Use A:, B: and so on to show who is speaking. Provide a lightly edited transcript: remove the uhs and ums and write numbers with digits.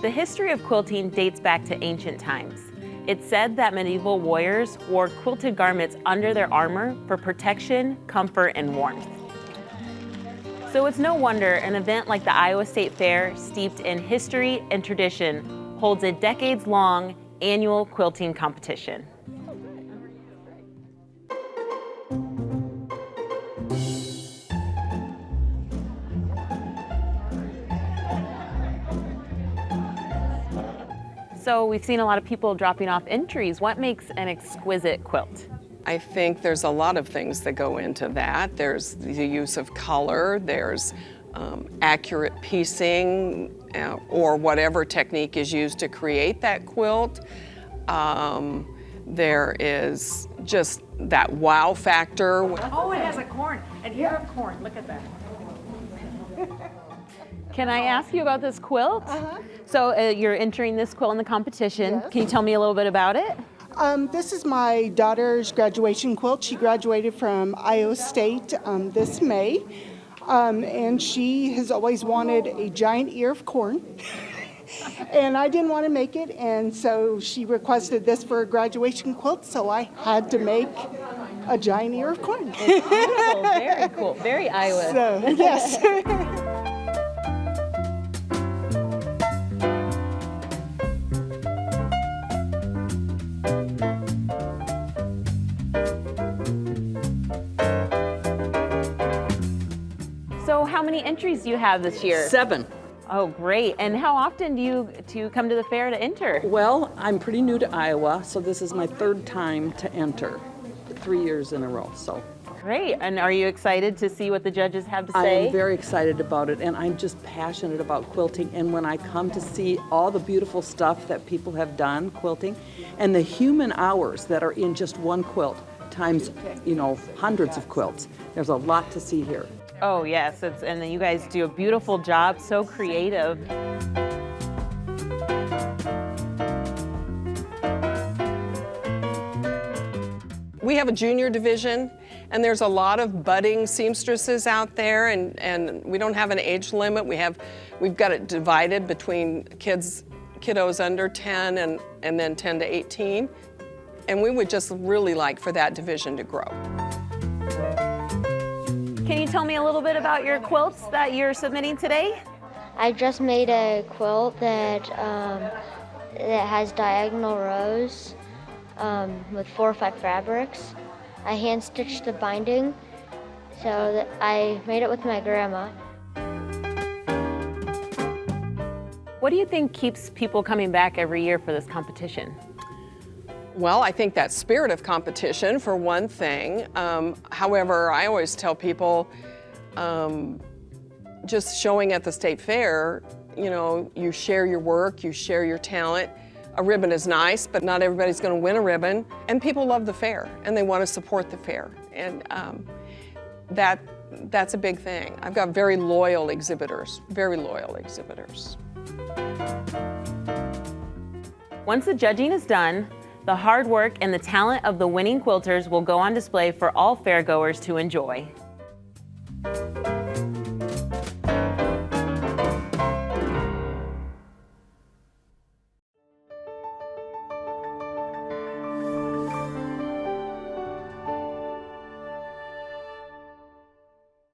A: The history of quilting dates back to ancient times. It's said that medieval warriors wore quilted garments under their armor for protection, comfort, and warmth. So it's no wonder an event like the Iowa State Fair, steeped in history and tradition, holds a decades-long annual quilting competition. So we've seen a lot of people dropping off entries. What makes an exquisite quilt?
B: I think there's a lot of things that go into that. There's the use of color, there's accurate piecing, or whatever technique is used to create that quilt. There is just that wow factor.
C: Oh, it has a corn, an ear of corn. Look at that.
A: Can I ask you about this quilt? So you're entering this quilt in the competition.
D: Yes.
A: Can you tell me a little bit about it?
D: This is my daughter's graduation quilt. She graduated from Iowa State this May, and she has always wanted a giant ear of corn. And I didn't want to make it, and so she requested this for a graduation quilt, so I had to make a giant ear of corn.
A: It's beautiful, very cool, very Iowa.
D: So, yes.
A: So how many entries do you have this year?
E: 7.
A: Oh, great. And how often do you come to the fair to enter?
E: Well, I'm pretty new to Iowa, so this is my 3rd time to enter, 3 years in a row. So
A: Great. And are you excited to see what the judges have to
E: I
A: say?
E: am very excited about it, and I'm just passionate about quilting. And when I come to see all the beautiful stuff that people have done quilting, and the human hours that are in just one quilt, times, hundreds of quilts, there's a lot to see here.
A: Oh, yes. And you guys do a beautiful job, so creative.
B: We have a junior division, and there's a lot of budding seamstresses out there, and we don't have an age limit. We've got it divided between kiddos under 10 and then 10 to 18. And we would just really like for that division to grow.
A: Can you tell me a little bit about your quilts that you're submitting today?
F: I just made a quilt that has diagonal rows with 4 or 5 fabrics. I hand stitched the binding, so that I made it with my grandma.
A: What do you think keeps people coming back every year for this competition?
B: Well, I think that spirit of competition, for one thing. However, I always tell people, just showing at the state fair, you share your work, you share your talent. A ribbon is nice, but not everybody's going to win a ribbon. And people love the fair, and they want to support the fair. And that's a big thing. I've got very loyal exhibitors, very loyal exhibitors.
A: Once the judging is done, the hard work and the talent of the winning quilters will go on display for all fairgoers to enjoy.